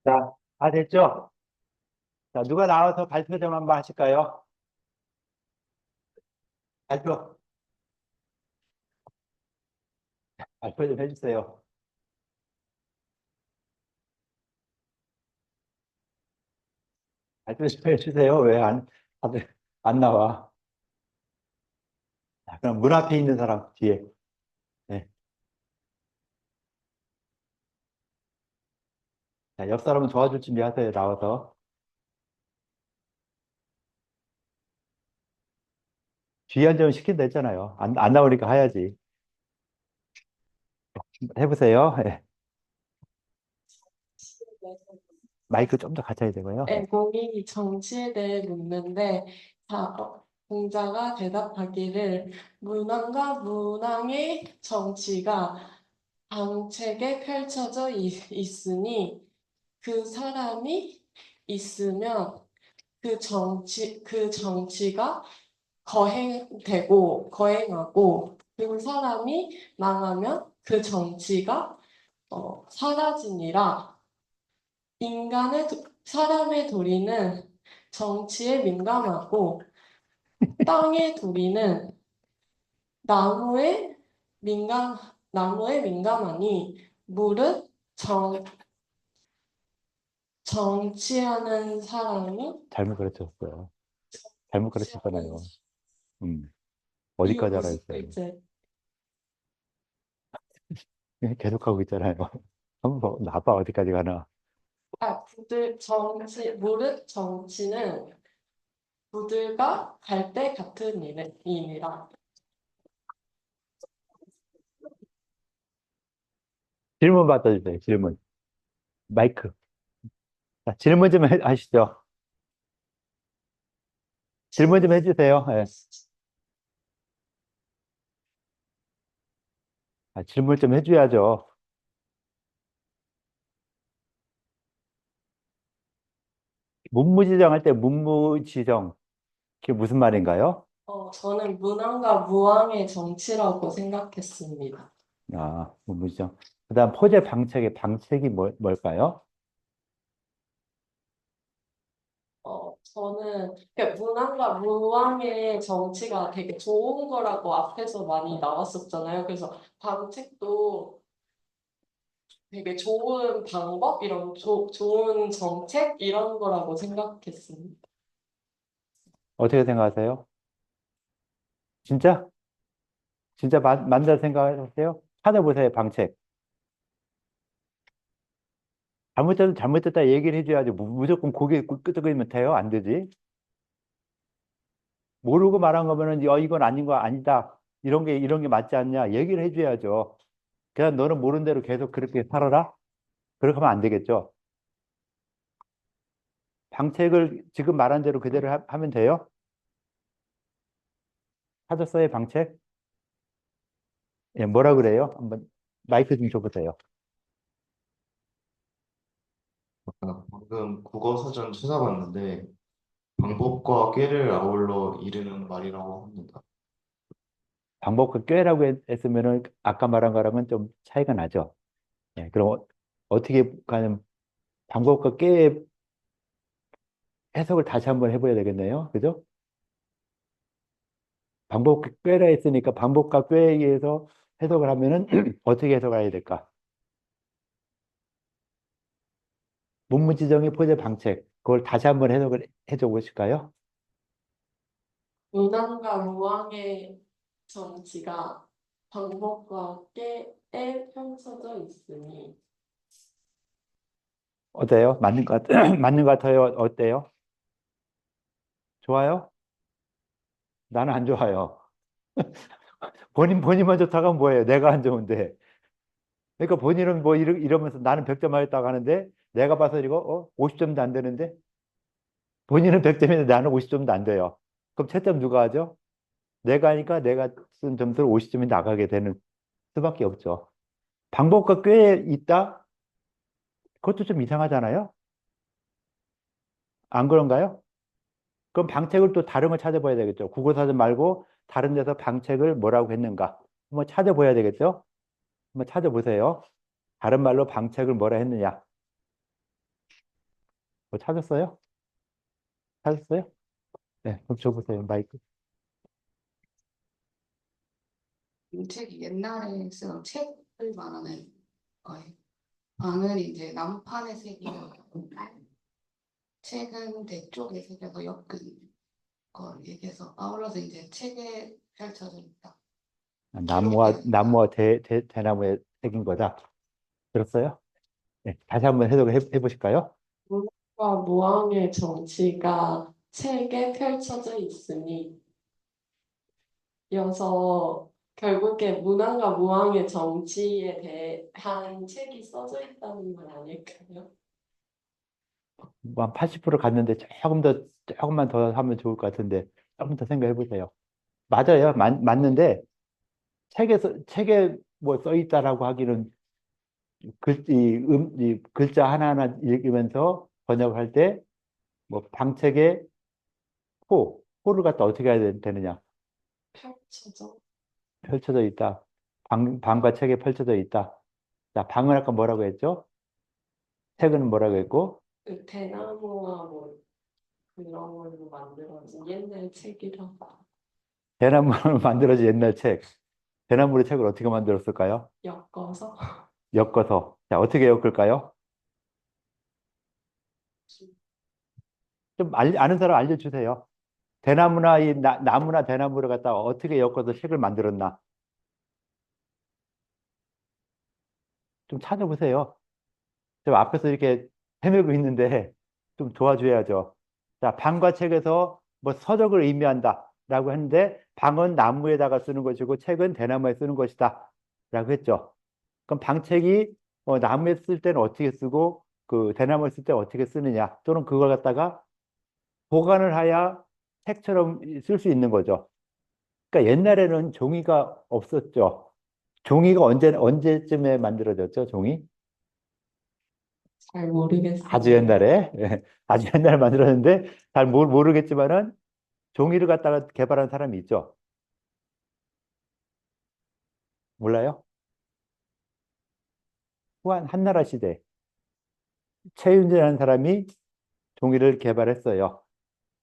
자, 다 됐죠? 자, 누가 나와서 발표 좀 한번 하실까요? 발표, 발표 좀 해주세요. 발표 좀 해주세요. 왜 다들 안 나와? 자, 그럼 문 앞에 있는 사람 뒤에. 네. 자, 옆 사람은 도와줄 준비하세요. 나와서. 뒤에 앉으면 시킨다 했잖아요. 안 나오니까 해야지. 해보세요. 네. 마이크 좀 더 가까이 되고요. 네, 공익이 정치에 대해 묻는데 공자가 대답하기를 문왕과 문왕의 정치가 방책에 펼쳐져 있으니 그 사람이 있으면 그 정치가 거행하고 그 사람이 망하면 그 정치가 사라지니라. 사람의 도리는 정치에 민감하고 땅의 도리는 나무에 나무에 민감하니 무릇 정치하는 사람이 잘못 가르쳤어요. 잘못 정치하는 가르쳤잖아요. 음, 이거 어디까지 무슨 알아있어요? 글제? 계속하고 있잖아요. 한번 나봐, 어디까지 가나. 무릇 정치는 부들과 갈대 같은 이니라. 질문 받아주세요. 질문. 마이크. 자, 질문 좀 하시죠. 질문 좀 해주세요. 예. 질문 좀 해줘야죠. 문무지정 할 때 문무지정. 그게 무슨 말인가요? 저는 문왕과 무왕의 정치라고 생각했습니다. 문무지정. 그 다음 포제 방책의 방책이 뭘까요? 저는 문왕과 무왕의 정치가 되게 좋은 거라고 앞에서 많이 나왔었잖아요. 그래서 방책도 되게 좋은 방법, 좋은 정책 이런 거라고 생각했습니다. 어떻게 생각하세요? 진짜? 진짜 맞다 생각하세요? 찾아보세요, 방책. 잘못됐다 얘기를 해줘야지. 무조건 고개 끄덕이면 돼요? 안 되지. 모르고 말한 거면은, 이건 아닌 거 아니다. 이런 게 맞지 않냐? 얘기를 해줘야죠. 그냥 너는 모르는 대로 계속 그렇게 살아라? 그렇게 하면 안 되겠죠. 방책을 지금 말한 대로 그대로 하면 돼요? 찾았어요, 방책? 예, 뭐라 그래요? 한번 마이크 좀 줘보세요. 방금 국어사전 찾아봤는데 방법과 꾀를 아울러 이르는 말이라고 합니다. 방법과 꾀라고 했으면은 아까 말한 거랑은 좀 차이가 나죠. 예, 그럼 어떻게 가는 방법과 꾀의 해석을 다시 한번 해봐야 되겠네요. 그죠? 방법과 꾀라 했으니까 방법과 꾀에 의해서 해석을 하면은 어떻게 해석을 해야 될까? 문무지정의 포제 방책. 그걸 다시 한번 해석을 해줘 보실까요? 문왕과 무왕의 정치가 방법과 깨에 펼쳐져 있으니 어때요? 맞는 것 맞는 것 같아요? 어때요? 좋아요? 나는 안 좋아요. 본인만 좋다가 뭐예요? 내가 안 좋은데. 그러니까 본인은 뭐 이러면서 나는 100점 하겠다고 하는데 내가 봐서 이거 50점도 안 되는데 본인은 100점인데 나는 50점도 안 돼요. 그럼 채점 누가 하죠? 내가 하니까 내가 쓴 점수를 50점이 나가게 되는 수밖에 없죠. 방법과 꽤 있다? 그것도 좀 이상하잖아요? 안 그런가요? 그럼 방책을 또 다른 걸 찾아봐야 되겠죠. 국어사전 말고 다른 데서 방책을 뭐라고 했는가? 한번 찾아봐야 되겠죠? 한번 찾아보세요. 다른 말로 방책을 뭐라 했느냐? 뭐 찾았어요? 찾았어요? 네, 그럼 줘보세요, 마이크. 이 책이 옛날에 쓰던 책을 말하는 거예요. 방은 이제 남판에 새기는 책은 대쪽에 새겨서 엮은 걸 얘기해서 아울러서 이제 책에 펼쳐져 있다. 나무와 대나무에 새긴 거다. 들었어요? 네, 다시 한번 해석을 해보실까요? 문학과 무왕의 정치가 책에 펼쳐져 있으니 이어서 결국에 문학과 무왕의 정치에 대한 책이 써져 있다는 건 아닐까요? 뭐한 80% 갔는데 조금만 더 하면 좋을 것 같은데, 조금 더 생각해 보세요. 맞아요. 맞는데, 책에 뭐 써 있다라고 하기는 이 글자 하나하나 읽으면서 번역할 때, 뭐 방책에 호를 갖다 어떻게 해야 되느냐. 펼쳐져. 펼쳐져 있다. 방과 책에 펼쳐져 있다. 자, 방은 아까 뭐라고 했죠? 책은 뭐라고 했고, 그 대나무와 뭐 그런 걸로 만들어진 옛날 책이라고 대나무로 만들어진 옛날 책. 대나무로 책을 어떻게 만들었을까요? 엮어서 엮어서. 자, 어떻게 엮을까요? 좀 아는 사람 알려주세요. 대나무나 나무나 대나무를 갖다가 어떻게 엮어서 책을 만들었나? 좀 찾아보세요. 저 앞에서 이렇게 헤매고 있는데 좀 도와줘야죠. 자, 방과 책에서 뭐 서적을 의미한다 라고 했는데 방은 나무에다가 쓰는 것이고 책은 대나무에 쓰는 것이다 라고 했죠. 그럼 방책이 나무에 쓸 때는 어떻게 쓰고 그 대나무에 쓸 때 어떻게 쓰느냐 또는 그걸 갖다가 보관을 하야 책처럼 쓸 수 있는 거죠. 그러니까 옛날에는 종이가 없었죠. 종이가 언제쯤에 만들어졌죠, 종이? 잘 모르겠어요. 아주 옛날에, 예, 아주 옛날에 만들었는데 잘 모르겠지만은 종이를 갖다가 개발한 사람이 있죠. 몰라요? 후한 한나라 시대 최윤재라는 사람이 종이를 개발했어요.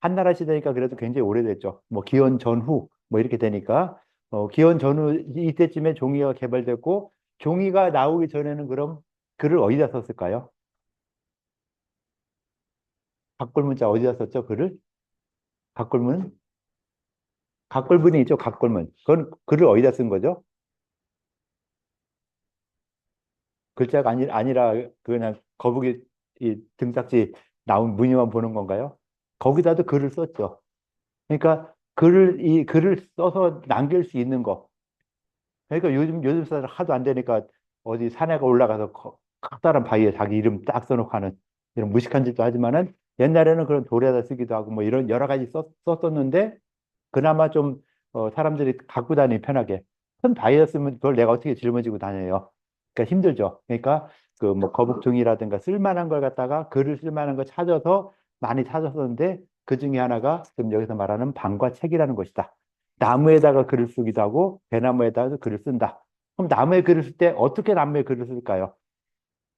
한나라 시대니까 그래도 굉장히 오래됐죠. 뭐 기원 전후 뭐 이렇게 되니까 기원 전후 이때쯤에 종이가 개발됐고 종이가 나오기 전에는 그럼 글을 어디다 썼을까요? 각골문자 어디다 썼죠? 글을? 각골문? 각골문이 있죠. 각골문. 그건 글을 어디다 쓴 거죠? 글자가 아니라 그냥 거북이 이 등딱지 나온 무늬만 보는 건가요? 거기다도 글을 썼죠. 그러니까 이 글을 써서 남길 수 있는 거. 그러니까 요즘 사람 하도 안 되니까 어디 산에 올라가서 커다란 바위에 자기 이름 딱 써놓고 하는 이런 무식한 짓도 하지만은 옛날에는 그런 돌에다 쓰기도 하고 뭐 이런 여러 가지 썼었는데 그나마 좀 사람들이 갖고 다니기 편하게 큰 바위였으면 그걸 내가 어떻게 짊어지고 다녀요. 그러니까 힘들죠. 그러니까 그 뭐 거북종이라든가 쓸만한 걸 갖다가 글을 쓸만한 걸 찾아서 많이 찾았었는데 그 중에 하나가 지금 여기서 말하는 방과 책이라는 것이다. 나무에다가 글을 쓰기도 하고 대나무에다가 글을 쓴다. 그럼 나무에 글을 쓸 때 어떻게 나무에 글을 쓸까요?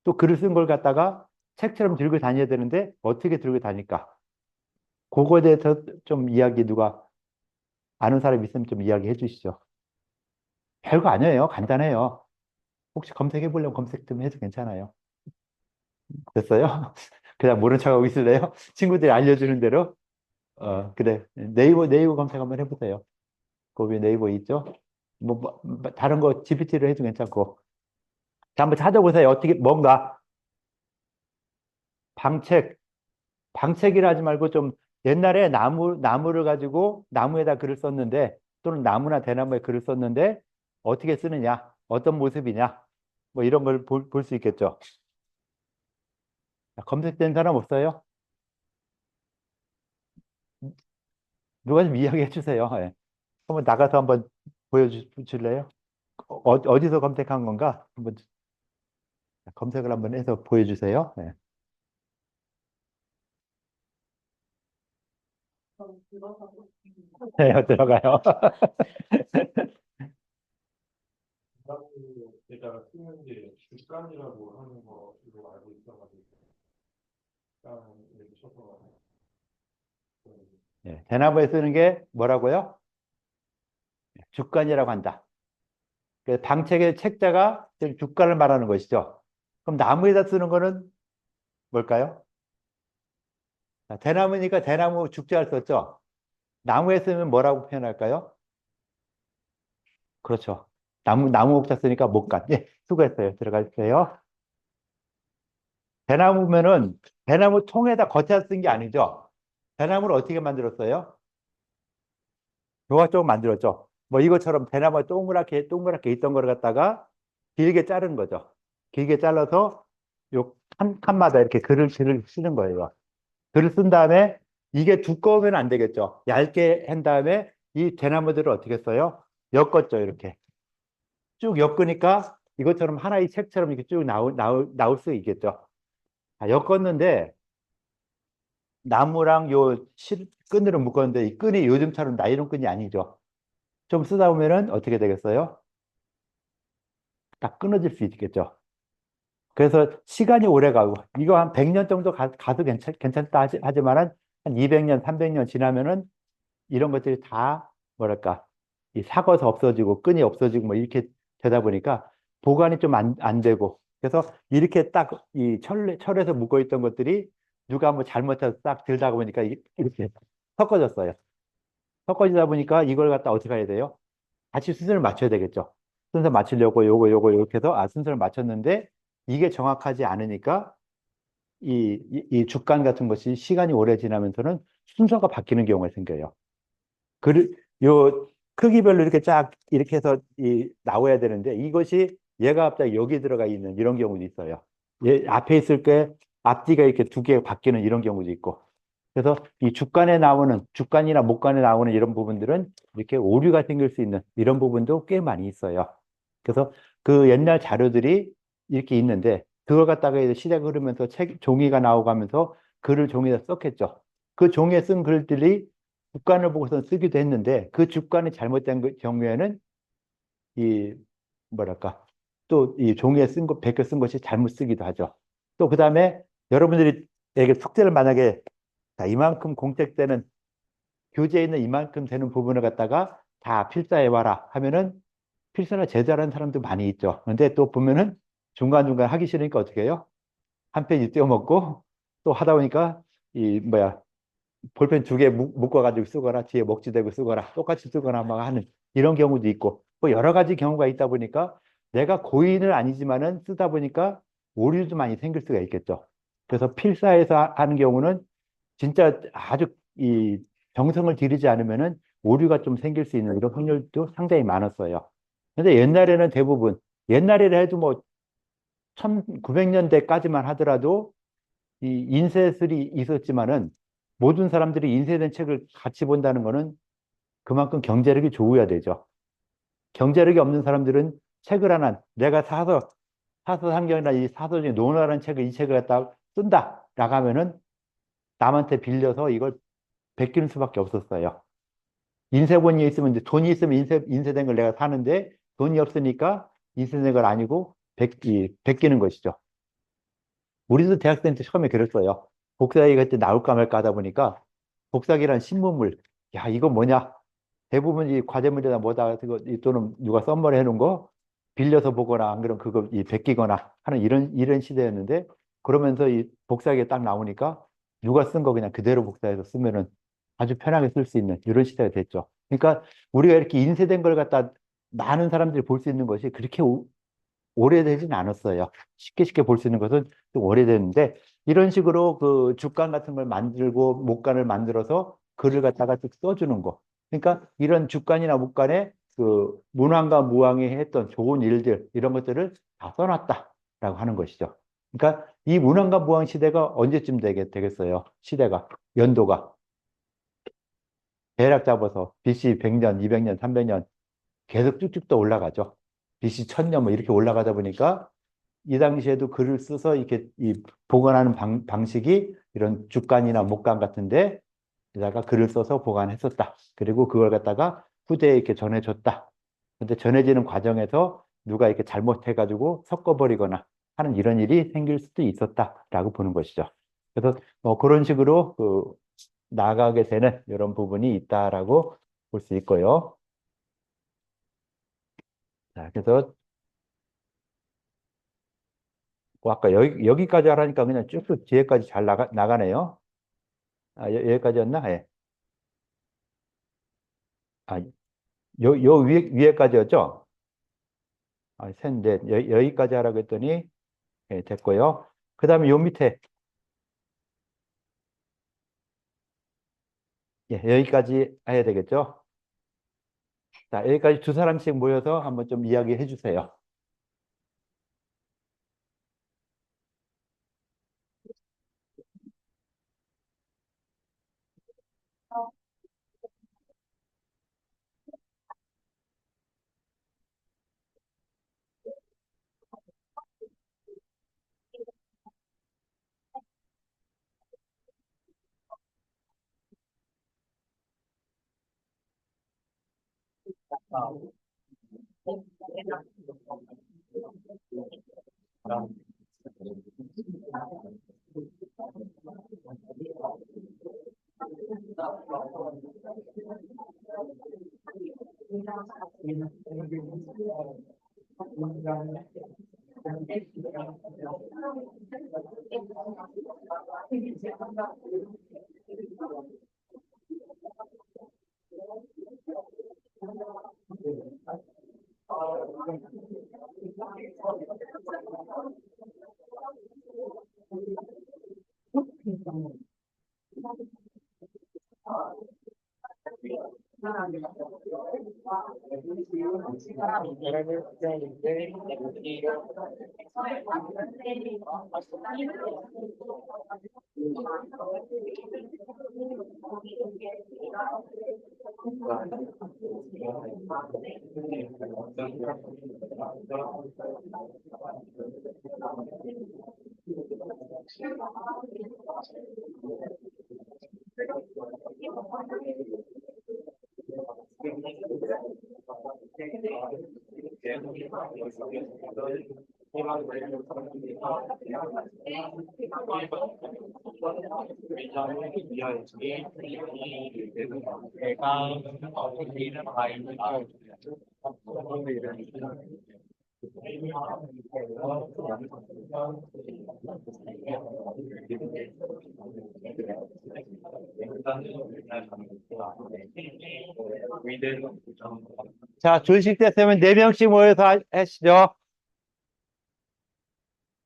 또 글을 쓴 걸 갖다가 책처럼 들고 다녀야 되는데 어떻게 들고 다닐까? 그거에 대해서 좀 이야기 누가 아는 사람 있으면 좀 이야기해 주시죠. 별거 아니에요. 간단해요. 혹시 검색해 보려면 검색 좀 해도 괜찮아요. 됐어요? 그냥 모른 척하고 있을래요? 친구들이 알려주는 대로? 그래. 네이버 검색 한번 해보세요. 거기 네이버 있죠? 다른 거 GPT로 해도 괜찮고. 자, 한번 찾아보세요. 어떻게, 뭔가, 방책. 방책이라 하지 말고 좀 옛날에 나무를 가지고 나무에다 글을 썼는데 또는 나무나 대나무에 글을 썼는데 어떻게 쓰느냐, 어떤 모습이냐, 뭐 이런 걸 볼 수 있겠죠. 자, 검색된 사람 없어요? 누가 좀 이야기해 주세요. 예. 한번 나가서 한번 보여줄래요? 어디서 검색한 건가? 한번 검색을 한번 해서 보여주세요. 예. 네, 들어가요. 중간에다가 쓰는 게 주간이라고 하는 거로 알고 있어가지고, 일단 예, 대나무에 쓰는 게 뭐라고요? 주간이라고 한다. 그래서 방책의 책자가 지금 주간을 말하는 것이죠. 그럼 나무에다 쓰는 거는 뭘까요? 자, 대나무니까 대나무 죽자를 썼죠. 나무에 쓰면 뭐라고 표현할까요? 그렇죠. 나무 옥자 쓰니까 목간. 예, 수고했어요. 들어가주세요. 대나무면은 대나무 통에다 겉에다 쓴 게 아니죠. 대나무를 어떻게 만들었어요? 조각조각 만들었죠. 뭐 이것처럼 대나무가 동그랗게 있던 걸 갖다가 길게 자른 거죠. 길게 잘라서 요 칸마다 이렇게 글을 쓰는 거예요. 글을 쓴 다음에 이게 두꺼우면 안 되겠죠. 얇게 한 다음에 이 대나무들을 어떻게 써요? 엮었죠. 이렇게 쭉 엮으니까 이것처럼 하나의 책처럼 이렇게 쭉 나올 수 있겠죠. 엮었는데 나무랑 끈으로 묶었는데 이 끈이 요즘처럼 나이론 끈이 아니죠. 좀 쓰다 보면은 어떻게 되겠어요? 딱 끊어질 수 있겠죠. 그래서 시간이 오래 가고 이거 한 100년 정도 가도 괜찮다 하지만은 한 200년, 300년 지나면은 이런 것들이 다 뭐랄까 이 삭아서 없어지고 끈이 없어지고 뭐 이렇게 되다 보니까 보관이 좀 안 되고 그래서 이렇게 딱 이 철에서 묶어 있던 것들이 누가 뭐 잘못해서 딱 들다 보니까 이렇게 섞어졌어요. 섞어지다 보니까 이걸 갖다 어떻게 해야 돼요? 같이 순서를 맞춰야 되겠죠. 순서 맞추려고 요거 이렇게 해서 순서를 맞췄는데 이게 정확하지 않으니까 이 주간 같은 것이 시간이 오래 지나면서는 순서가 바뀌는 경우가 생겨요. 요 크기별로 이렇게 쫙 이렇게 해서 나와야 되는데 이것이 얘가 갑자기 여기 들어가 있는 이런 경우도 있어요. 얘 앞에 있을 때 앞뒤가 이렇게 두 개 바뀌는 이런 경우도 있고. 그래서 이 주간이나 목간에 나오는 이런 부분들은 이렇게 오류가 생길 수 있는 이런 부분도 꽤 많이 있어요. 그래서 그 옛날 자료들이 이렇게 있는데 그걸 갖다가 이제 시대가 흐르면서 종이가 나오가면서 글을 종이에 썼겠죠. 그 종이에 쓴 글들이 주간을 보고서 쓰기도 했는데 그 주간이 잘못된 경우에는 이 뭐랄까 또 이 종이에 베껴 쓴 것이 잘못 쓰기도 하죠. 또 그다음에 여러분들이 에게 숙제를 만약에 자, 이만큼 공책되는 교재에 있는 이만큼 되는 부분을 갖다가 다 필사해 와라 하면은 필사를 제대로 하는 사람도 많이 있죠. 근데 또 보면은 중간중간 하기 싫으니까 어떻게 해요? 한 페이지 떼어먹고 또 하다 보니까 이 뭐야 볼펜 두 개 묶어가지고 쓰거나 뒤에 먹지 대고 쓰거나 똑같이 쓰거나 막 하는 이런 경우도 있고 뭐 여러 가지 경우가 있다 보니까 내가 고의는 아니지만은 쓰다 보니까 오류도 많이 생길 수가 있겠죠. 그래서 필사해서 하는 경우는 진짜 아주 이 정성을 들이지 않으면은 오류가 좀 생길 수 있는 이런 확률도 상당히 많았어요. 근데 옛날에는 대부분 옛날이라 해도 뭐 1900년대까지만 하더라도 이 인쇄술이 있었지만은 모든 사람들이 인쇄된 책을 같이 본다는 거는 그만큼 경제력이 좋아야 되죠. 경제력이 없는 사람들은 책을 하나 내가 사서상경이나 이 사서적인 논어라는 책을 이 책을 갖다 쓴다라고 하면은 남한테 빌려서 이걸 베끼는 수밖에 없었어요. 인쇄본이 있으면 이제 돈이 있으면 인쇄된 걸 내가 사는데 돈이 없으니까 인쇄된 걸 아니고 베끼는 것이죠. 우리도 대학생 때 처음에 그랬어요. 복사기 그때 나올까 말까 하다 보니까 복사기란 신문물, 야 이거 뭐냐? 대부분 이 과제문제나 뭐다 또는 누가 썸머리 해놓은 거 빌려서 보거나 안 그러면 그거 베끼거나 하는 이런 시대였는데 그러면서 이 복사기에 딱 나오니까 누가 쓴 거 그냥 그대로 복사해서 쓰면은 아주 편하게 쓸 수 있는 이런 시대가 됐죠. 그러니까 우리가 이렇게 인쇄된 걸 갖다 많은 사람들이 볼 수 있는 것이 그렇게 오래되진 않았어요. 쉽게 볼 수 있는 것은 좀 오래됐는데 이런 식으로 그 주간 같은 걸 만들고 목간을 만들어서 글을 갖다가 쭉 써주는 거. 그러니까 이런 주간이나 목간에 그 문왕과 무왕이 했던 좋은 일들 이런 것들을 다 써놨다라고 하는 것이죠. 그러니까 이 문왕과 무왕 시대가 언제쯤 되겠어요? 시대가 연도가 대략 잡아서 BC 100년, 200년, 300년 계속 쭉쭉 또 올라가죠. BC 1000년 뭐 이렇게 올라가다 보니까 이 당시에도 글을 써서 이렇게 보관하는 방식이 이런 주간이나 목간 같은데 에다가 글을 써서 보관했었다. 그리고 그걸 갖다가 후대에 이렇게 전해줬다. 근데 전해지는 과정에서 누가 이렇게 잘못해가지고 섞어버리거나 하는 이런 일이 생길 수도 있었다라고 보는 것이죠. 그래서 뭐 그런 식으로 그 나가게 되는 이런 부분이 있다라고 볼 수 있고요. 자, 그래서 아까 여기까지 하라니까 그냥 쭉쭉 뒤에까지 잘 나가네요. 아, 여기까지였나? 예. 아, 요 위에까지였죠? 아, 셋, 넷, 여기까지 하라고 했더니, 예, 됐고요. 그 다음에 요 밑에, 예, 여기까지 해야 되겠죠? 자, 여기까지 두 사람씩 모여서 한번 좀 이야기해 주세요. 자, 준식 됐으면 네명씩 모여서 하시죠.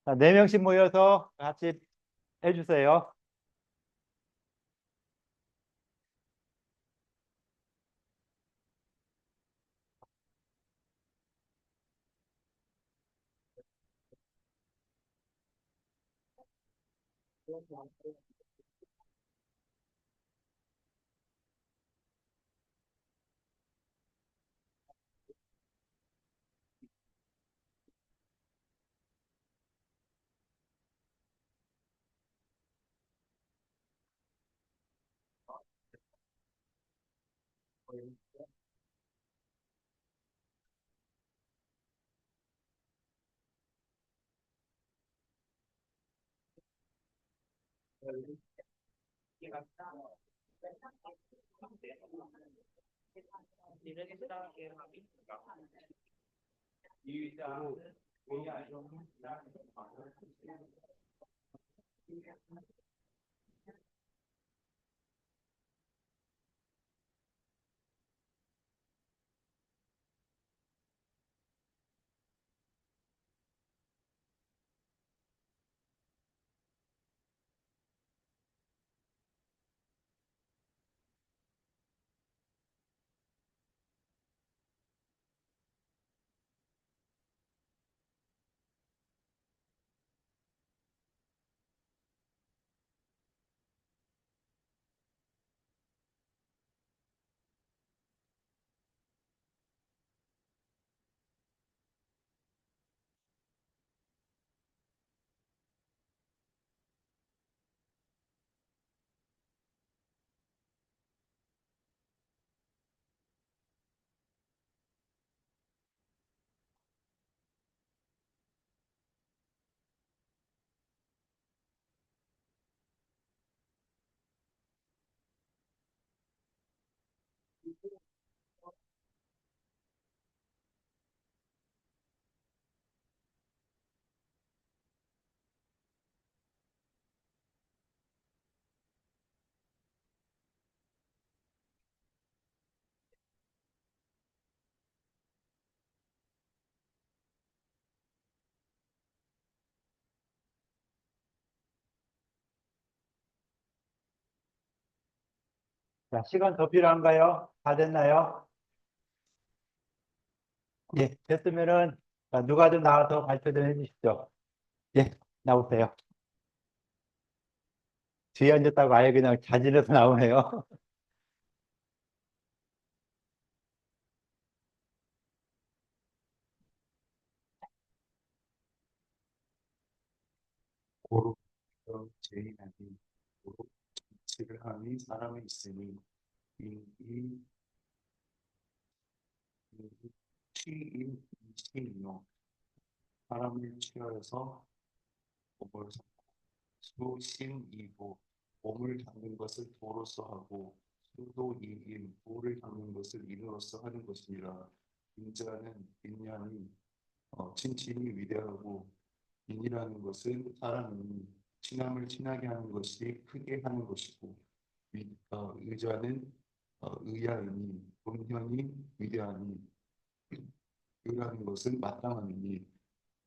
자, 네명씩 모여서 같이 해주세요. 자, 시간 더 필요한가요? 다 됐나요? 예, 됐으면은 자, 누가 좀 나와서 발표 좀 해주시죠. 예, 나오세요. 뒤에 앉았다고 아예 그냥 자진해서 나오네요. 고로 제인하니 고로 정치를 하니 사람이 있으니 이 취인 이시이요 사람을 취하여서 몸을 수심이고 몸을 닦는 것을 도로서 하고 수도이인 도를 닦는 것을 인으로서 하는 것이니라. 인자는 인연이 친친이 위대하고 인이라는 것은 사람이 친함을 친하게 하는 것이 크게 하는 것이고 의자는 의아이니 본현이 위대하니 의라는 것은 마땅하니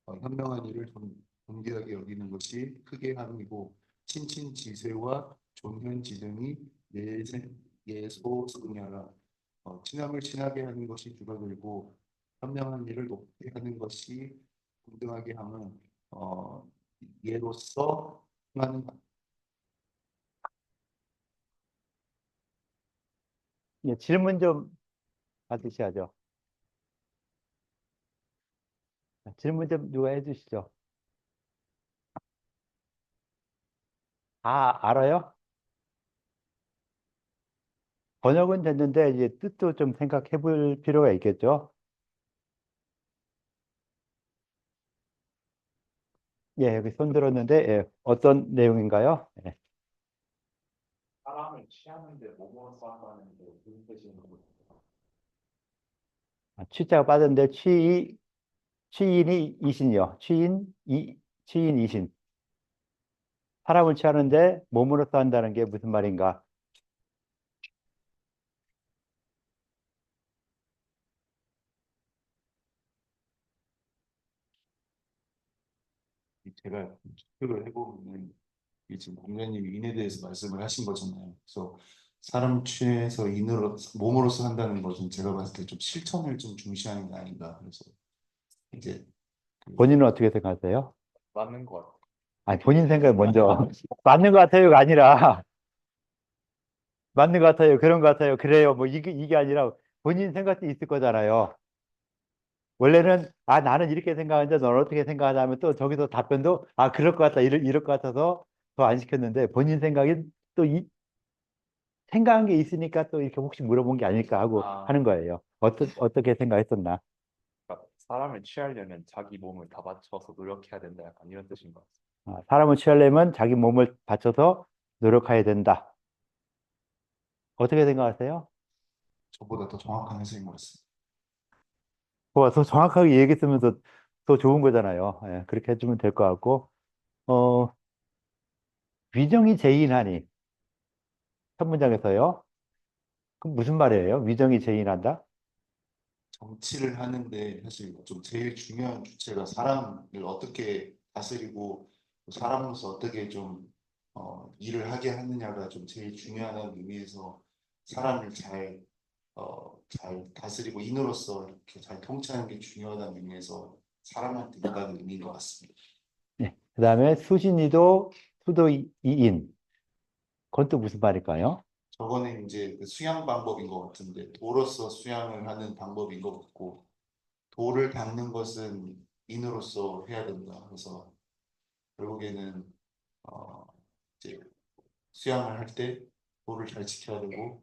현명한 일을 존귀하게 여기는 것이 크게 함이고 친친지세와 존현지등이 예소승야라. 친함을 친하게 하는 것이 주가 되고 현명한 일을 높게 하는 것이 공등하게 함은 예로서 행하는 것. 예, 질문 좀 받으셔야죠. 자, 질문 좀 누가 해주시죠. 아, 알아요? 번역은 됐는데 이제 뜻도 좀 생각해 볼 필요가 있겠죠. 예, 여기 손 들었는데 예, 어떤 내용인가요? 예. 사람을 취하는데 몸으로써 한다는 게 무슨 뜻인 거죠? 취자가 빠졌는데 취인이 이신이요. 취인 이신. 사람을 취하는데 몸으로써 한다는 게 무슨 말인가? 제가 추측을 해보면 이 지금 공자님이 인에 대해서 말씀을 하신 거잖아요. 그래서 사람 취해서 인으로 몸으로써 한다는 것은 제가 봤을 때 좀 실천을 좀 중시하는 게 아닌가. 그래서 이제 본인은 어떻게 생각하세요? 맞는 것 같아요. 아니, 본인 생각이 먼저. 맞는 것 같아요가 아니라, 맞는 것 같아요. 그런 것 같아요. 그래요. 뭐, 이게 아니라 본인 생각도 있을 거잖아요. 원래는, 아, 나는 이렇게 생각하는데 너는 어떻게 생각하냐면 또 저기서 답변도, 아, 그럴 것 같다. 이럴 것 같아서 더 안 시켰는데 본인 생각이 또 생각한 게 있으니까 또 이렇게 혹시 물어본 게 아닐까 하고 하는 거예요. 어떻게 생각했었나? 그러니까 사람을 취하려면 자기 몸을 다 바쳐서 노력해야 된다. 약간 이런 뜻인 것 같아요. 아, 사람을 취하려면 자기 몸을 바쳐서 노력해야 된다. 어떻게 생각하세요? 저보다 더 정확한 해석인 것 같습니다. 더 정확하게 얘기했으면 더 좋은 거잖아요. 예, 그렇게 해주면 될 것 같고, 어, 위정이 제인하니, 첫 문장에서요. 그럼 무슨 말이에요? 위정이 제인한다? 정치를 하는데 사실 좀 제일 중요한 주체가 사람을 어떻게 다스리고 사람으로서 어떻게 좀 일을 하게 하느냐가 좀 제일 중요하다는 의미에서 사람을 잘 다스리고 인으로서 이렇게 잘 통치하는 게 중요하다는 의미에서 사람한테 있다는 의미인 것 같습니다. 네. 그 다음에 수신이도 수도이인. 그건 또 무슨 말일까요? 저거는 이제 그 수양 방법인 것 같은데 도로서 수양을 하는 방법인 것 같고 도를 닦는 것은 인으로서 해야 된다. 그래서 결국에는 어, 이제 수양을 할 때 도를 잘 지켜야 되고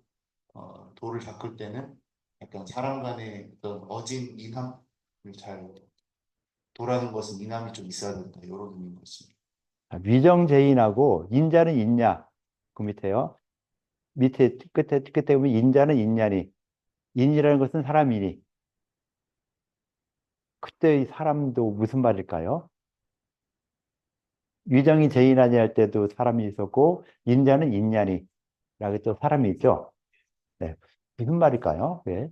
도를 닦을 때는 약간 사람 간의 어떤 어진 인함을 잘 도라는 것은 인함이 좀 있어야 된다. 이런 의미인 것 같습니다. 아, 위정제인하고 인자는 있냐? 그 밑에요. 밑에 끝에 보면 인자는 있냐니. 인이라는 것은 사람이니. 그때 이 사람도 무슨 말일까요? 위정이 제인하니 할 때도 사람이 있었고, 인자는 있냐니. 라고 또 사람이 있죠. 네. 무슨 말일까요? 네.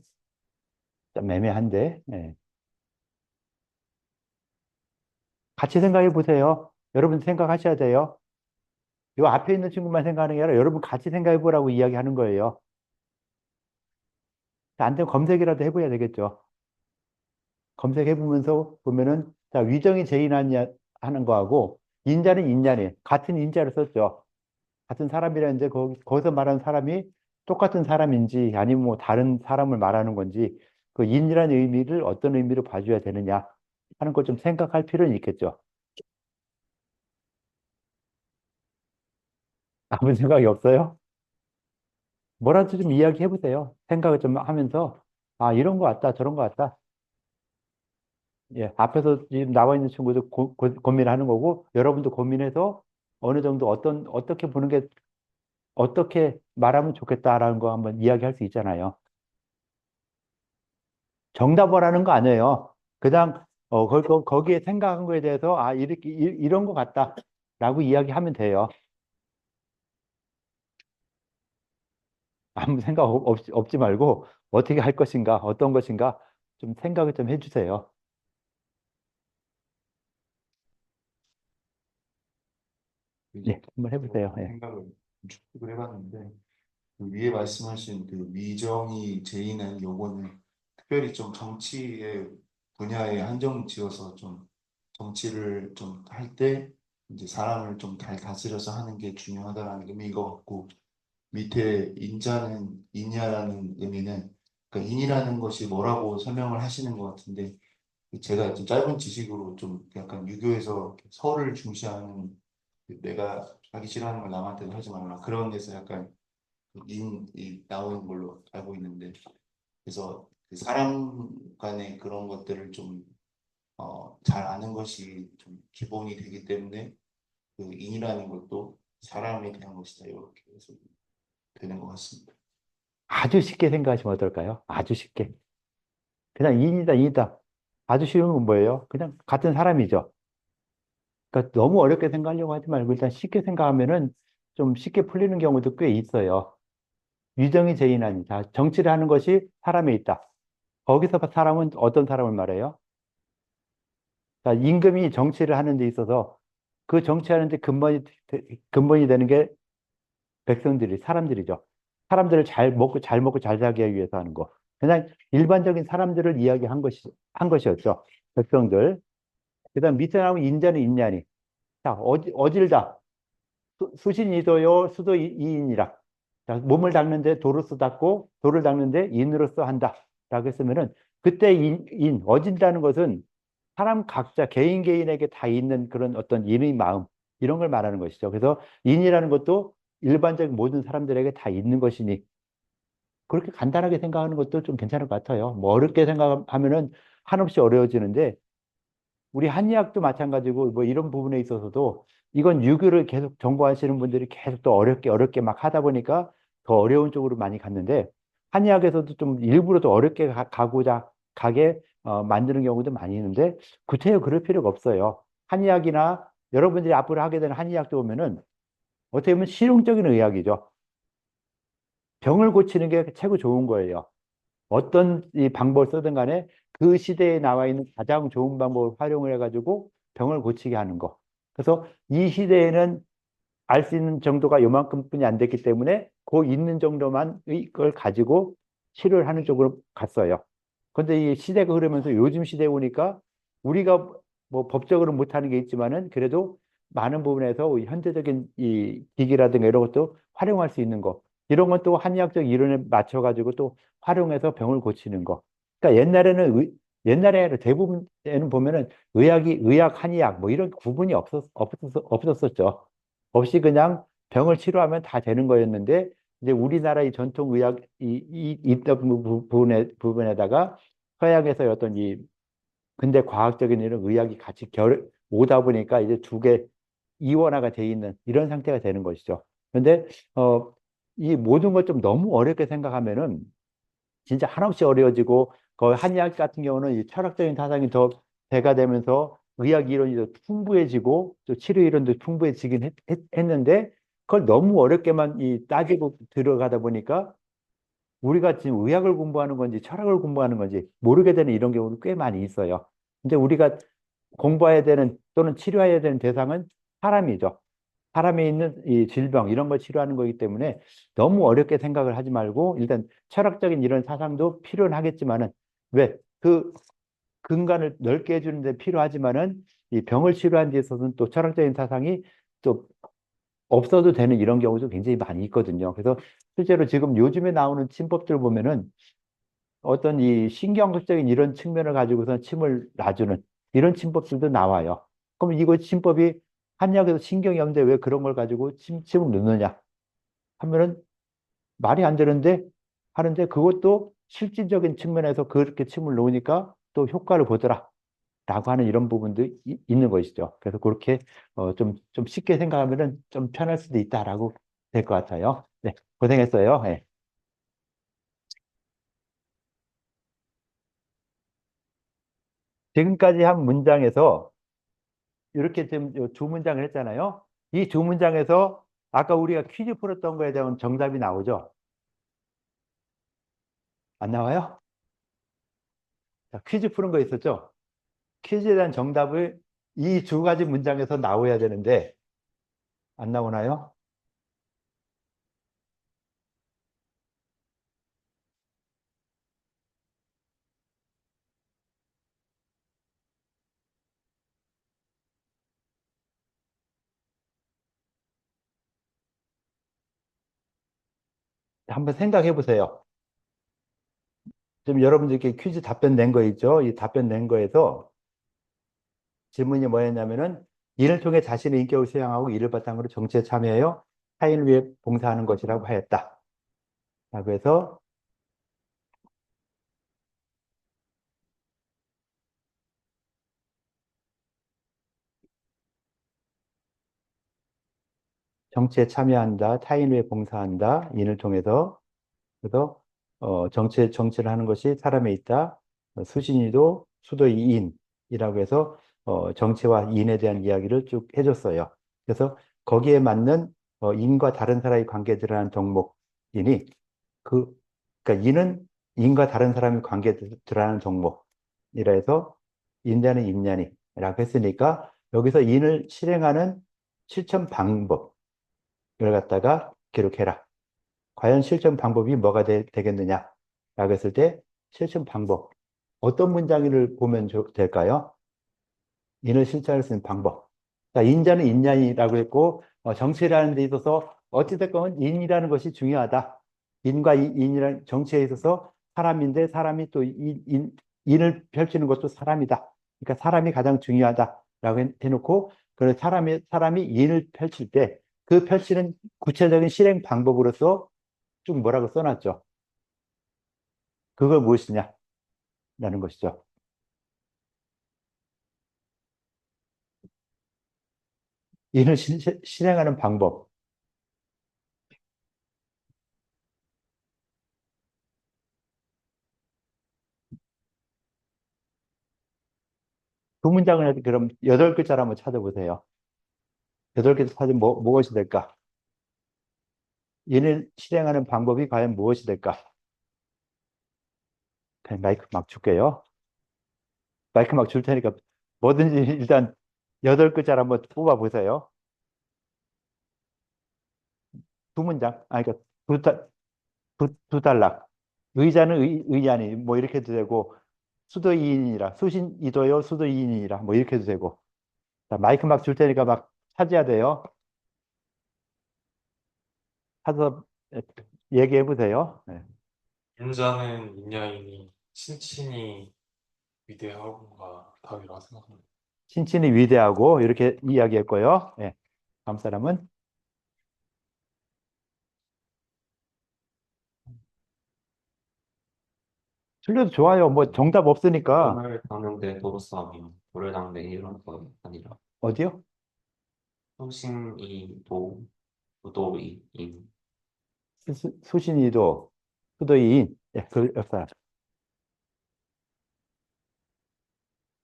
좀 애매한데. 네. 같이 생각해 보세요. 여러분 생각하셔야 돼요. 요 앞에 있는 친구만 생각하는 게 아니라 여러분 같이 생각해 보라고 이야기하는 거예요. 안 되면 검색이라도 해봐야 되겠죠. 검색해보면서 보면은, 자, 위정이 제인하냐 하는 거하고, 인자는 인자니, 같은 인자를 썼죠. 같은 사람이라는데, 거기서 말하는 사람이 똑같은 사람인지, 아니면 뭐 다른 사람을 말하는 건지, 그 인이라는 의미를 어떤 의미로 봐줘야 되느냐 하는 걸 좀 생각할 필요는 있겠죠. 아무 생각이 없어요? 뭐라도 좀 이야기해 보세요. 생각을 좀 하면서, 아, 이런 거 같다, 저런 거 같다. 예, 앞에서 지금 나와 있는 친구도 고민하는 거고, 여러분도 고민해서 어느 정도 어떻게 보는 게, 어떻게 말하면 좋겠다라는 거 한번 이야기할 수 있잖아요. 정답을 하는 거 아니에요. 그냥, 거기에 생각한 거에 대해서, 아, 이렇게, 이런 거 같다. 라고 이야기하면 돼요. 아무 생각 없지 말고, 어떻게 할 것인가, 어떤 것인가, 좀 생각을 좀 해주세요. 네, 한번 해보세요. 예. 생각을 축적을 해봤는데 그 위에 말씀하신 그 미정이 제인한 요거는 특별히 좀 정치의 분야에 한정 지어서 좀 정치를 좀 할 때 이제 사람을 좀 잘 다스려서 하는 게 중요하다라는 의미인 것 같고 밑에 인자는 인야라는 의미는 그러니까 인이라는 것이 뭐라고 설명을 하시는 것 같은데 제가 좀 짧은 지식으로 좀 약간 유교에서 설을 중시하는 내가 하기 싫어하는 걸 남한테도 하지 말라 그런 데서 약간 인이 나오는 걸로 알고 있는데 그래서 그 사람 간의 그런 것들을 좀 잘 아는 것이 좀 기본이 되기 때문에 그 인이라는 것도 사람에 대한 것이다 이렇게 해서 되는 것 같습니다. 아주 쉽게 생각하시면 어떨까요? 아주 쉽게. 그냥 인이다, 인이다. 아주 쉬운 건 뭐예요? 그냥 같은 사람이죠. 그러니까 너무 어렵게 생각하려고 하지 말고 일단 쉽게 생각하면은 좀 쉽게 풀리는 경우도 꽤 있어요. 유정이 제인하니. 자, 정치를 하는 것이 사람에 있다. 거기서 사람은 어떤 사람을 말해요? 자, 임금이 정치를 하는 데 있어서 그 정치하는 데 근본이 되는 게 백성들이, 사람들이죠. 사람들을 잘 먹고 잘 살기 위해서 하는 거. 그냥 일반적인 사람들을 이야기한 한 것이었죠. 백성들. 그 다음 밑에 나오면 인자는 인자니. 자, 어딜다. 수신이도요, 수도 이인이라. 자, 몸을 닦는데 도로서 닦고, 도를 닦는데 인으로서 한다. 라고 했으면은, 그때 어진다는 것은 사람 각자, 개인 개인에게 다 있는 그런 어떤 인의 마음, 이런 걸 말하는 것이죠. 그래서 인이라는 것도 일반적인 모든 사람들에게 다 있는 것이니, 그렇게 간단하게 생각하는 것도 좀 괜찮을 것 같아요. 뭐 어렵게 생각하면은 한없이 어려워지는데, 우리 한의학도 마찬가지고 뭐 이런 부분에 있어서도 이건 유교를 계속 전공하시는 분들이 계속 또 어렵게 막 하다 보니까 더 어려운 쪽으로 많이 갔는데 한의학에서도 좀 일부러 더 어렵게 가고자 가게 만드는 경우도 많이 있는데 구태여 그럴 필요가 없어요. 한의학이나 여러분들이 앞으로 하게 되는 한의학도 보면은 어떻게 보면 실용적인 의학이죠. 병을 고치는 게 최고 좋은 거예요. 어떤 이 방법을 쓰든 간에 그 시대에 나와 있는 가장 좋은 방법을 활용을 해가지고 병을 고치게 하는 거. 그래서 이 시대에는 알 수 있는 정도가 요만큼뿐이 안 됐기 때문에 그 있는 정도만 이걸 가지고 치료를 하는 쪽으로 갔어요. 그런데 이 시대가 흐르면서 요즘 시대에 오니까 우리가 뭐 법적으로 못하는 게 있지만은 그래도 많은 부분에서 현대적인 이 기기라든가 이런 것도 활용할 수 있는 거. 이런 건 또 한의학적 이론에 맞춰가지고 또 활용해서 병을 고치는 거. 그러니까 옛날에 대부분에는 보면은 의학, 한의학 뭐 이런 구분이 없었었죠. 없이 그냥 병을 치료하면 다 되는 거였는데 이제 우리나라의 전통 의학 있던 부분에다가 서양에서 어떤 이 근대 과학적인 이런 의학이 같이 오다 보니까 이제 두 개 이원화가 돼 있는 이런 상태가 되는 것이죠. 그런데 이 모든 걸 좀 너무 어렵게 생각하면은 진짜 한없이 어려워지고 거의 한의학 같은 경우는 이 철학적인 사상이 더 배가 되면서 의학 이론이 더 풍부해지고 또 치료 이론도 풍부해지긴 했는데 그걸 너무 어렵게만 따지고 들어가다 보니까 우리가 지금 의학을 공부하는 건지 철학을 공부하는 건지 모르게 되는 이런 경우도 꽤 많이 있어요. 근데 우리가 공부해야 되는 또는 치료해야 되는 대상은 사람이죠. 사람에 있는 이 질병 이런 걸 치료하는 거기 때문에 너무 어렵게 생각을 하지 말고 일단 철학적인 이런 사상도 필요는 하겠지만은 왜 그 근간을 넓게 해주는 데 필요하지만은 이 병을 치료하는 데 있어서는 또 철학적인 사상이 또 없어도 되는 이런 경우도 굉장히 많이 있거든요. 그래서 실제로 지금 요즘에 나오는 침법들 보면은 어떤 이 신경학적인 이런 측면을 가지고서 침을 놔주는 이런 침법들도 나와요. 그럼 이거 침법이 한약에서 신경이 없는데 왜 그런 걸 가지고 침을 넣느냐 하면은 말이 안 되는데 하는데 그것도 실질적인 측면에서 그렇게 침을 놓으니까 또 효과를 보더라. 라고 하는 이런 부분도 있는 것이죠. 그래서 그렇게 좀 쉽게 생각하면은 좀 편할 수도 있다라고 될 것 같아요. 네, 고생했어요. 네. 지금까지 한 문장에서 이렇게 지금 두 문장을 했잖아요. 이 두 문장에서 아까 우리가 퀴즈 풀었던 거에 대한 정답이 나오죠? 안 나와요? 자, 퀴즈 푸는 거 있었죠? 퀴즈에 대한 정답을 이 두 가지 문장에서 나와야 되는데 안 나오나요? 한번 생각해 보세요. 지금 여러분들께 퀴즈 답변 낸 거 있죠? 이 답변 낸 거에서 질문이 뭐였냐면은 이를 통해 자신의 인격을 수양하고 이를 바탕으로 정치에 참여하여 타인을 위해 봉사하는 것이라고 하였다. 라고 해서 정치에 참여한다, 타인을 위해 봉사한다, 인을 통해서 그래서 정치를 하는 것이 사람에 있다. 수신이도 수도의 인이라고 해서 정치와 인에 대한 이야기를 쭉 해줬어요. 그래서 거기에 맞는 인과 다른 사람의 관계 들어가는 덕목이니 그 그러니까 인은 인과 다른 사람의 관계 들어가는 덕목이라 해서 인자는 인냐니라고 했으니까 여기서 인을 실행하는 실천 방법을 갖다가 기록해라. 과연 실천 방법이 뭐가 되겠느냐라고 했을 때 실천 방법 어떤 문장을 보면 될까요? 인을 실천할 수 있는 방법. 자, 인자는 인연이라고 했고 정치라는 데 있어서 어찌됐건 인이라는 것이 중요하다. 인과 인이라는 정치에 있어서 사람인데 사람이 또 인을 펼치는 것도 사람이다. 그러니까 사람이 가장 중요하다라고 해놓고 그 사람이 인을 펼칠 때 그 펼치는 구체적인 실행 방법으로서 쭉 뭐라고 써놨죠. 그걸 무엇이냐라는 것이죠. 인을 실행하는 방법. 두 문장을 그럼 8글자를 한번 찾아보세요. 8글자 찾으면 무엇이 될까? 인을 실행하는 방법이 과연 무엇이 될까? 그냥 마이크 막 줄게요. 마이크 막 줄 테니까 뭐든지 일단 8글자를 한번 뽑아보세요. 두 문장. 아, 그러니까 두 단락. 의자는 의안이 뭐 이렇게 해도 되고 수도이인이라 수신이도요 수도이인이라 뭐 이렇게 해도 되고 자, 마이크 막 줄 테니까 막 찾아야 돼요. 찾아서 얘기해 보세요. 네. 인자는 인야이니 친친이 위대하고가 답이라 생각합니다. 신친이 위대하고 이렇게 이야기했고요. 네. 다음 사람은 틀려도 좋아요. 뭐 정답 없으니까 을 닦는데 도로 싸움이요. 돌을 닦는 이런 거 아니라 어디요? 소신이 도 부도이 인 수신이도 수도인 예, 그 역사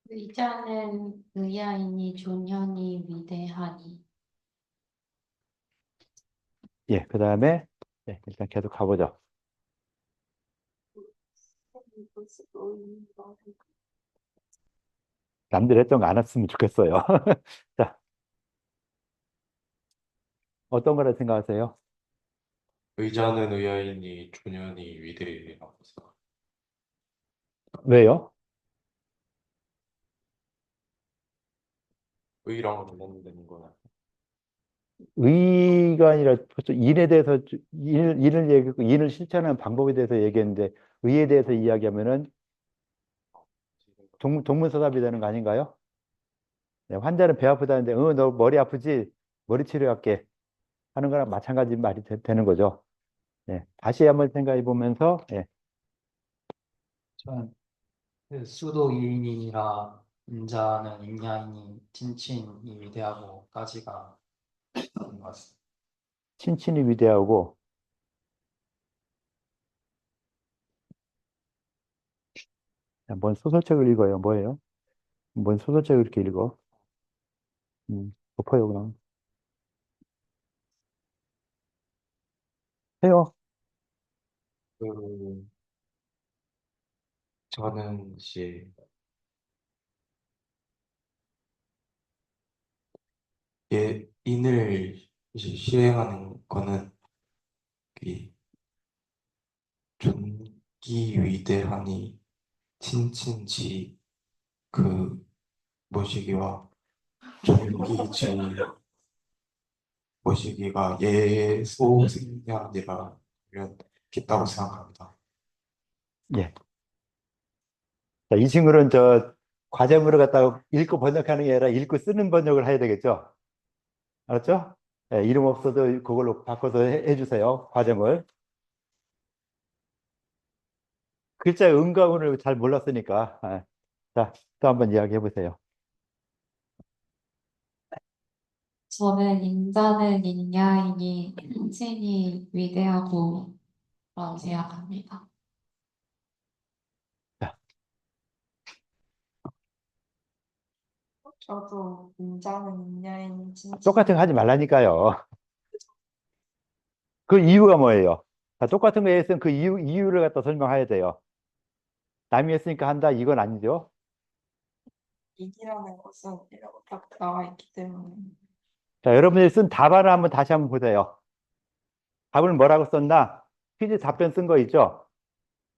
의자는 의아이니 존현이 위대하니. 예, 그 다음에 예, 일단 계속 가보죠. 남들 했던 거 안 했으면 좋겠어요. 자, 어떤 거라 생각하세요? 의자는 의아이니 조년이 위대라고 생각. 왜요? 의랑 연관되는 거는 의가 아니라 벌써 인에 대해서 인을 얘기했고 인을 실천하는 방법에 대해서 얘기했는데 의에 대해서 이야기하면은 동문서답이 되는 거 아닌가요? 네, 환자는 배 아프다는데 너 머리 아프지? 머리 치료할게 하는 거랑 마찬가지 말이 되는 거죠. 네, 다시 한번 생각해 보면서 예, 저는 그 수도이인이라 인자는 인야이니 친친이 위대하고까지가 있는 것 같습니다. 친친이 위대하고 뭔 소설책을 읽어요? 뭐예요? 뭔 소설책을 이렇게 읽어? 덮어요 그냥. 해요. 그 저는 이제 인을 이제 시행하는 거는 이 존기 위대하니 친친지 그 모시기와 존기지 모시기가 예소생년이라 있다고 생각합니다. 예. 자, 이 친구는 저 과제물을 갖다가 읽고 번역하는 게 아니라 읽고 쓰는 번역을 해야 되겠죠? 알았죠? 예, 이름 없어도 그걸로 바꿔서 해주세요. 과제물. 글자의 음가운을 잘 몰랐으니까. 아, 자, 또 한번 이야기해 보세요. 저는 인자는 인야이니 친친이 위대하고 라고 생각합니다. 자, 저도 인자는 인야인 진짜 똑같은 거 하지 말라니까요. 그 이유가 뭐예요? 자, 똑같은 거에 있으면 그 이유를 갖다 설명해야 돼요. 남이 했으니까 한다? 이건 아니죠. 이기라는 것은 이라고 딱 나와 있기 때문에 자, 여러분들이 쓴 답안을 다시 한번 보세요. 답을 뭐라고 썼나? 퀴즈 답변 쓴 거 있죠?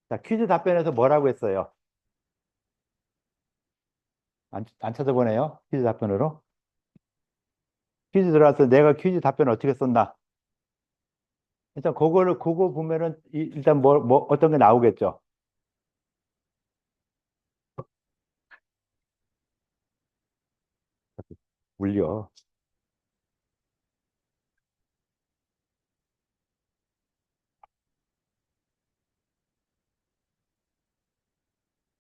자, 퀴즈 답변에서 뭐라고 했어요? 안 찾아보네요. 퀴즈 답변으로. 퀴즈 들어와서 내가 퀴즈 답변을 어떻게 썼나? 일단 그거 보면은 일단 어떤 게 나오겠죠. 물려.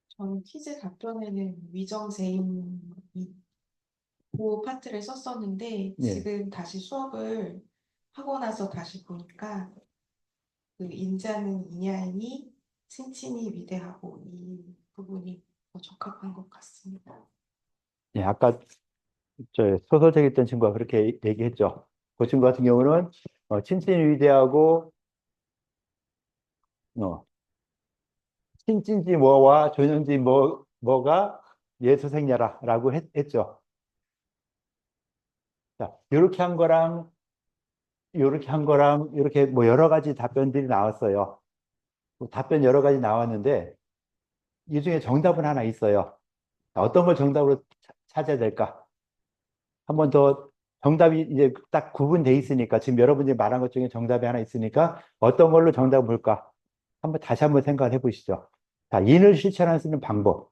저는 퀴즈 답변에는 위정세인 그 파트를 썼었는데 예. 지금 다시 수업을 하고 나서 다시 보니까 그 인자는 인야이니 친친이 위대하고 이 부분이 더 적합한 것 같습니다. 예, 아까 저 소설책 읽던 친구가 그렇게 얘기했죠. 그 친구 같은 경우는 친친이 위대하고 어, 친친지 뭐와 조년지 뭐가 예수생야라라고 했죠. 자, 이렇게 한 거랑 이렇게 한 거랑 이렇게 뭐 여러 가지 답변들이 나왔어요. 뭐 답변 여러 가지 나왔는데 이 중에 정답은 하나 있어요. 자, 어떤 걸 정답으로 찾아야 될까? 한 번 더 정답이 이제 딱 구분돼 있으니까 지금 여러분들이 말한 것 중에 정답이 하나 있으니까 어떤 걸로 정답을 볼까? 다시 한번 생각을 해보시죠. 자, 인을 실천할 수 있는 방법.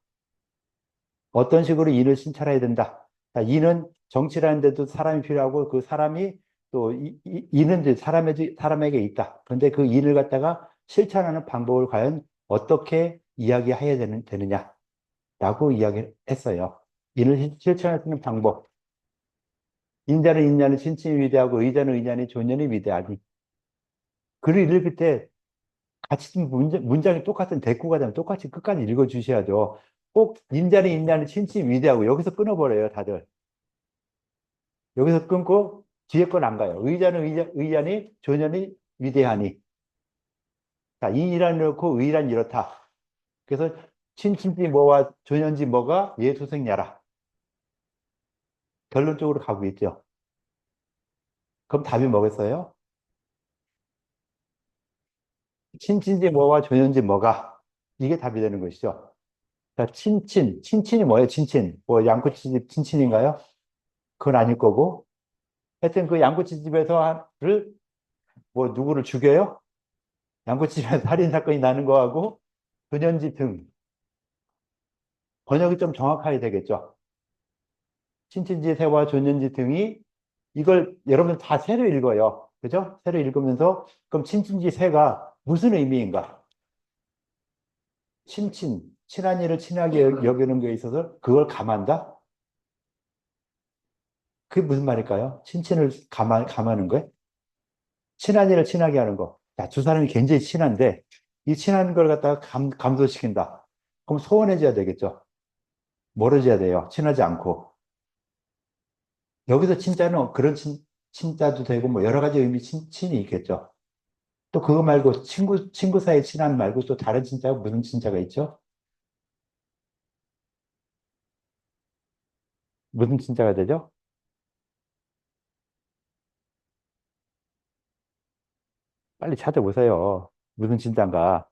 어떤 식으로 인을 실천해야 된다. 자, 인은 정치라는 데도 사람이 필요하고 그 사람이 또 인은 이제 사람에게 있다. 그런데 그 인을 갖다가 실천하는 방법을 과연 어떻게 이야기해야 되느냐라고 이야기했어요. 인을 실천할 수 있는 방법. 인자는 인자는 친친이 위대하고 의자는 의자니 존연이 위대하니. 글을 읽을 때 같이 문장이 똑같은 대꾸가 되면 똑같이 끝까지 읽어 주셔야죠. 꼭 인자는 인자는 친친이 위대하고 여기서 끊어버려요, 다들. 여기서 끊고 뒤에 건 안 가요. 의자는 의자니 존연이 위대하니. 자, 인이란 이렇고 의란 이렇다. 그래서 친친지 뭐와 존연지 뭐가 예수생야라. 결론적으로 가고 있죠. 그럼 답이 뭐겠어요? 친친지 뭐와 조년지 뭐가? 이게 답이 되는 것이죠. 자, 친친이 뭐예요? 친친. 뭐 양꼬치집 친친인가요? 그건 아닐 거고. 하여튼 그 양꼬치집에서를 뭐 누구를 죽여요? 양꼬치집에서 살인 사건이 나는 거하고 조년지 등. 번역이 좀 정확하게 되겠죠. 친친지 새와 조년지 등이 이걸 여러분 다 새로 읽어요. 그죠? 새로 읽으면서 그럼 친친지 새가 무슨 의미인가? 친한 이를 친하게 여기는 거에 있어서 그걸 감한다? 그게 무슨 말일까요? 친친을 감하는 거예요? 친한 이를 친하게 하는 거. 자, 두 사람이 굉장히 친한데 이 친한 걸 갖다가 감소시킨다. 그럼 소원해져야 되겠죠. 멀어져야 돼요. 친하지 않고. 여기서 친자는 그런 친자도 되고 뭐 여러 가지 의미 친이 있겠죠. 또 그거 말고 친구 사이 친한 말고 또 다른 친자가 무슨 친자가 있죠? 무슨 친자가 되죠? 빨리 찾아보세요. 무슨 친자인가?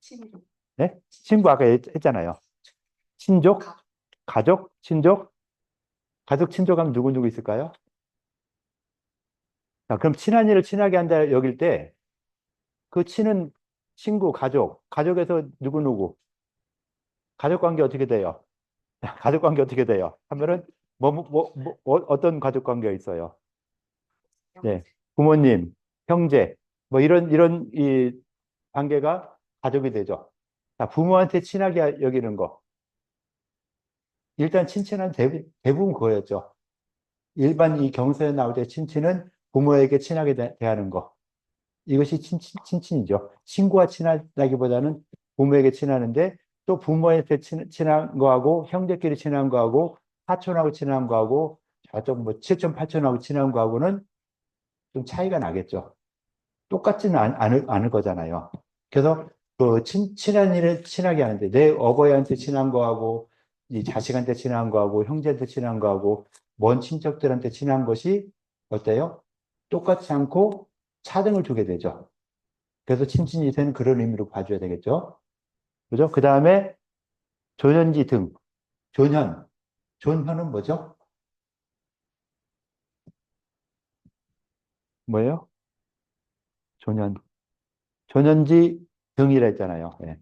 친구. 네? 친구 아까 했잖아요. 친족? 가족? 친족? 가족, 친족 하면 누구 있을까요? 자, 그럼 친한 이를 친하게 한다 여길 때 그 친은 친구, 가족에서 누구? 가족 관계 어떻게 돼요? 가족 관계 어떻게 돼요? 하면은 어떤 가족 관계가 있어요? 네. 부모님, 형제, 뭐 이런 이 관계가 가족이 되죠. 자, 부모한테 친하게 여기는 거. 일단 친친은 대부분 그거였죠. 일반 이 경서에 나올 때 친친은 부모에게 친하게 대하는 거. 이것이 친친이죠. 친구와 친하다기보다는 부모에게 친하는데 또 부모한테 친한 거하고 형제끼리 친한 거하고 사촌하고 친한 거하고 저쪽 뭐 칠촌 팔촌하고 친한 거하고는 좀 차이가 나겠죠. 똑같지는 않을 거잖아요. 그래서 그 친한 일을 친하게 하는데 내 어버이한테 친한 거하고 이 자식한테 친한 거하고 형제한테 친한 거하고 먼 친척들한테 친한 것이 어때요? 똑같지 않고 차등을 두게 되죠. 그래서 친친이세는 그런 의미로 봐줘야 되겠죠. 그죠? 그 다음에 조년지 등. 존현은 뭐죠? 뭐예요? 조년지 등이라 했잖아요. 예.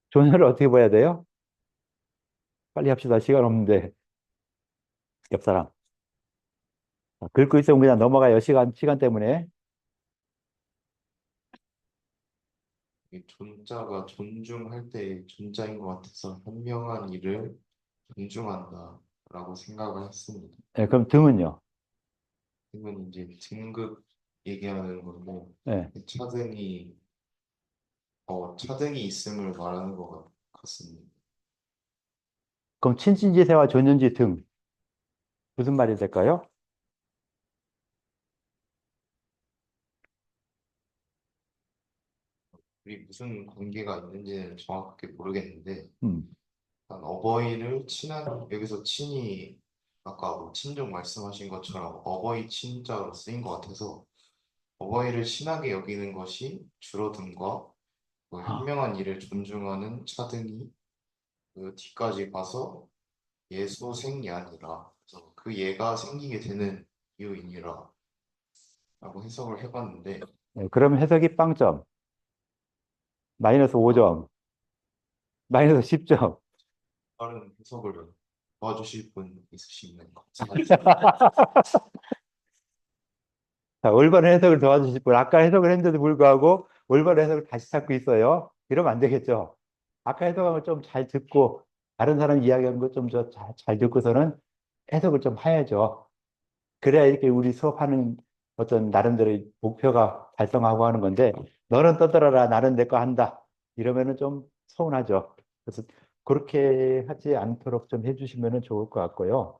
조년을 어떻게 봐야 돼요? 빨리 합시다. 시간 없는데. 옆 사람. 자, 긁고 있으면 그냥 넘어가요. 시간 때문에. 이 존자가 존중할 때 존자인 것 같아서 현명한 일을 존중한다라고 생각을 했습니다. 예, 그럼 등은요? 이건 이제 등급 얘기하는 건데 예. 차등이 있음을 말하는 것 같습니다. 그럼 친친지세와 조년지 등. 무슨 말이 될까요? 우리 무슨 관계가 있는지는 정확하게 모르겠는데 음. 일단 어버이를 여기서 친이 아까 뭐 친족 말씀하신 것처럼 어버이 친자로 쓰인 것 같아서 어버이를 친하게 여기는 것이 줄어듦과 그 현명한 일을 존중하는 차등이 그 뒤까지 가서 예소생야니라 그래서 그 예가 생기게 되는 이유이니라 라고 해석을 해봤는데 예, 그럼 해석이 빵점. 마이너스 5점. 마이너스 10점. 다른 해석을 도와주실 분 있으시면 감사하겠습니다. 자, 올바른 해석을 도와주실 분. 아까 해석을 했는데도 불구하고 올바른 해석을 다시 찾고 있어요. 이러면 안 되겠죠. 아까 해석한 걸 좀 잘 듣고 다른 사람 이야기한 거 좀 잘 듣고서는 해석을 좀 해야죠. 그래야 이렇게 우리 수업하는 어떤 나름대로의 목표가 달성하고 하는 건데 너는 떠들어라 나는 내 거 한다 이러면은 좀 서운하죠. 그래서 그렇게 하지 않도록 좀 해주시면 좋을 것 같고요.